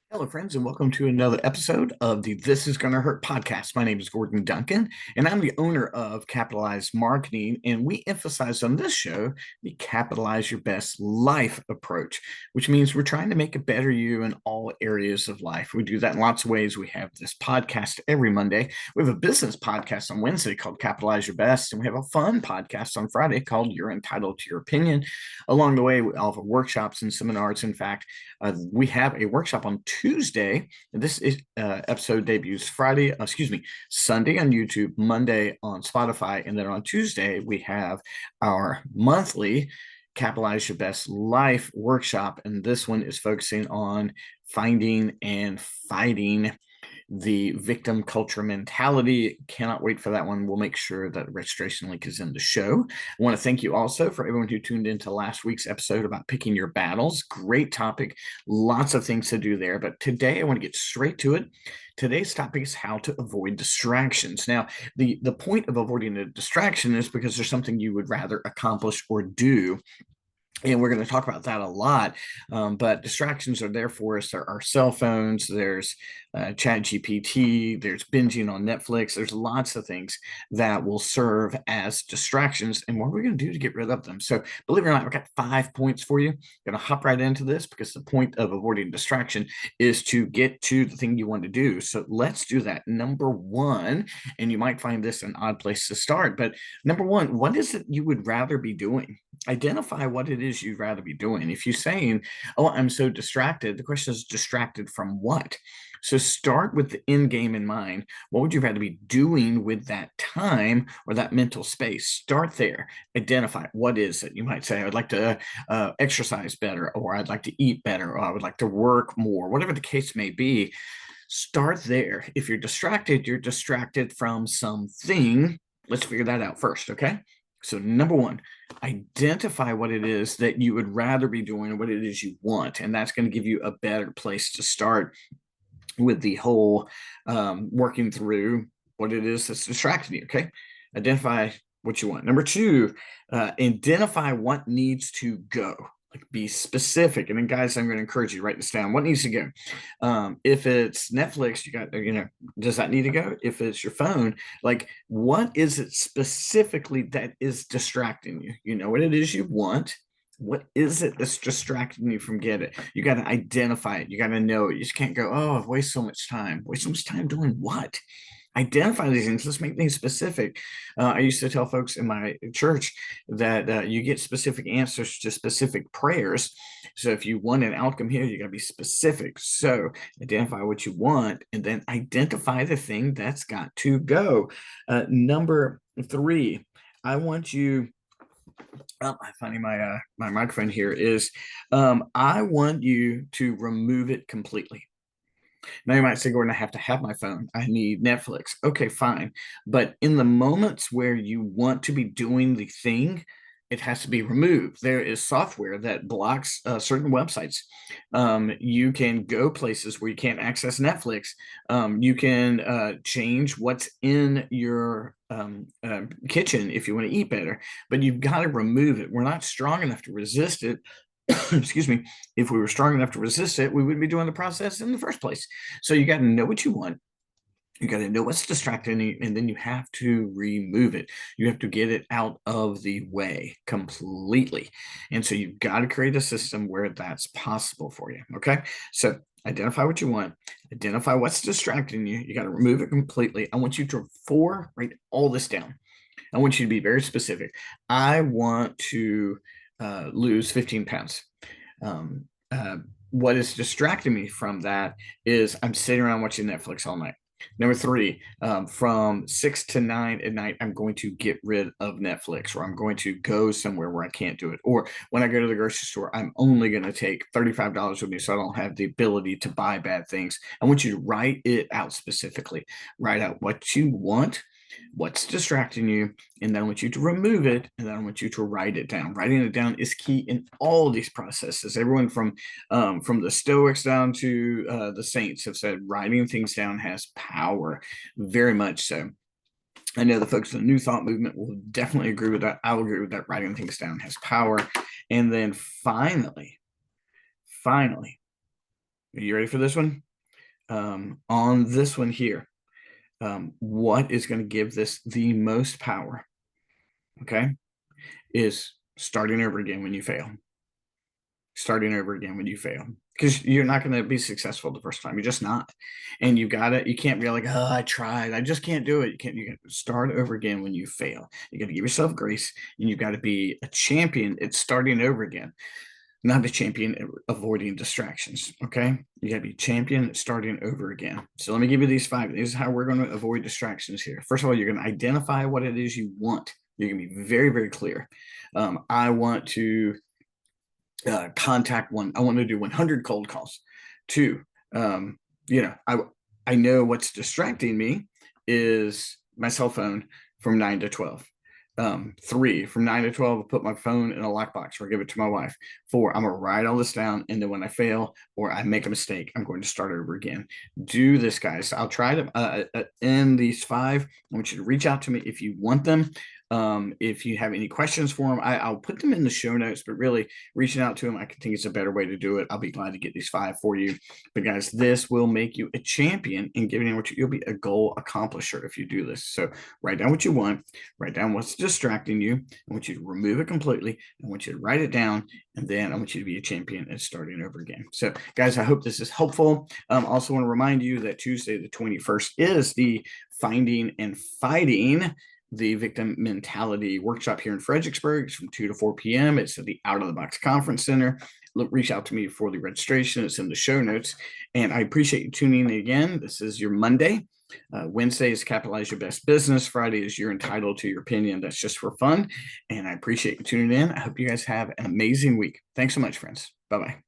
Hello, friends, and welcome to another episode of the This Is Gonna Hurt podcast. My name is Gordon Duncan, and I'm the owner of Capitalize Marketing. And we emphasize on this show the Capitalize Your Best Life approach, which means we're trying to make a better you in all areas of life. We do that in lots of ways. We have this podcast every Monday. We have a business podcast on Wednesday called Capitalize Your Best, and we have a fun podcast on Friday called You're Entitled to Your Opinion. Along the way, we offer workshops and seminars. In fact, we have a workshop on Tuesday. This is episode debuts Sunday on YouTube, Monday on Spotify, and then on Tuesday we have our monthly Capitalize Your Best Life workshop, and this one is focusing on finding and fighting the victim culture mentality. Cannot wait for that one. We'll make sure that the registration link is in the show. I want to thank you also for everyone who tuned into last week's episode about picking your battles. Great topic. Lots of things to do there. But today I want to get straight to it. Today's topic is how to avoid distractions. Now, the point of avoiding a distraction is because there's something you would rather accomplish or do, and we're going to talk about that a lot. But distractions are there for us. There are cell phones, there's chat GPT, there's binging on Netflix. There's lots of things that will serve as distractions, and what are we going to do to get rid of them? So believe it or not, I've got 5 points for you. I'm going to hop right into this because the point of avoiding distraction is to get to the thing you want to do. So let's do that. Number one, and you might find this an odd place to start, but number one, what is it you would rather be doing? Identify what it is you'd rather be doing. If you're saying, oh, I'm so distracted, the question is distracted from what? So start with the end game in mind. What would you rather be doing with that time or that mental space? Start there. Identify what is it. You might say, I'd like to exercise better, or I'd like to eat better, or I would like to work more, whatever the case may be. Start there. If you're distracted from something. Let's figure that out first, okay? So number one, identify what it is that you would rather be doing and what it is you want. And that's going to give you a better place to start with the whole working through what it is that's distracting you, okay? Identify what you want. Number two, identify what needs to go. Like, be specific. And then, guys, I'm going to encourage you to write this down. What needs to go? If it's Netflix, does that need to go? If it's your phone, like, what is it specifically that is distracting you? You know what it is you want. What is it that's distracting you from getting it? You got to identify it. You got to know it. You just can't go, oh, I've wasted so much time. Waste so much time doing what? Identify these things. Let's make things specific. I used to tell folks in my church that you get specific answers to specific prayers. So if you want an outcome here, you got to be specific. So identify what you want, and then identify the thing that's got to go. Number three, I want you. I'm finding my microphone here is. I want you to remove it completely. Now you might say, Gordon, I have to have my phone. I need Netflix. Okay, fine. But in the moments where you want to be doing the thing, it has to be removed. There is software that blocks certain websites. You can go places where you can't access Netflix. You can change what's in your kitchen if you want to eat better, but you've got to remove it. We're not strong enough to resist it. Excuse me. If we were strong enough to resist it, we wouldn't be doing the process in the first place. So you got to know what you want. You got to know what's distracting you, and then you have to remove it. You have to get it out of the way completely. And so you've got to create a system where that's possible for you. Okay. So identify what you want, identify what's distracting you. You got to remove it completely. I want you to write all this down. I want you to be very specific. I want to lose 15 pounds. Um, what is distracting me from that is I'm sitting around watching Netflix all night. Number three, from 6 to 9 at night, I'm going to get rid of Netflix, or I'm going to go somewhere where I can't do it. Or when I go to the grocery store, I'm only going to take $35 with me so I don't have the ability to buy bad things. I want you to write it out specifically. Write out what you want, what's distracting you, and then I want you to remove it, and then I want you to write it down. Writing it down is key in all these processes. Everyone from the Stoics down to the Saints have said writing things down has power, very much so. I know the folks in the New Thought movement will definitely agree with that. I will agree with that. Writing things down has power. And then finally, Are you ready for this one? On this one here, what is going to give this the most power? Okay, is starting over again when you fail. Starting over again when you fail, because you're not going to be successful the first time. You're just not. And you can't be like, oh, I tried, I just can't do it. You got to start over again when you fail. You got to give yourself grace, and you've got to be a champion at starting over again, not a champion at avoiding distractions. Okay, you got to be champion at starting over again. So let me give you these 5. This is how we're going to avoid distractions here. First of all, you're going to identify what it is you want. You're going to be very, very clear. I want to contact one. I want to do 100 cold calls. 2, I know what's distracting me is my cell phone from 9 to 12. 3, from 9 to 12, I'll put my phone in a lockbox or give it to my wife. 4, I'm gonna write all this down, and then when I fail or I make a mistake, I'm going to start over again. Do this, guys. I'll try to end these 5. I want you to reach out to me if you want them. If you have any questions for them, I'll put them in the show notes, but really reaching out to them, I think it's a better way to do it. I'll be glad to get these 5 for you. But guys, this will make you a champion in giving what you'll be a goal accomplisher if you do this. So write down what you want, write down what's distracting you. I want you to remove it completely. I want you to write it down, and then I want you to be a champion and starting over again. So guys, I hope this is helpful. Also want to remind you that Tuesday, the 21st is the Finding and Fighting the Victim Mentality workshop here in Fredericksburg. It's from 2 to 4 p.m. It's at the Out of the Box Conference Center. Reach out to me for the registration. It's in the show notes. And I appreciate you tuning in again. This is your Monday. Wednesday is Capitalize Your Best Business. Friday is You're Entitled to Your Opinion. That's just for fun. And I appreciate you tuning in. I hope you guys have an amazing week. Thanks so much, friends. Bye-bye.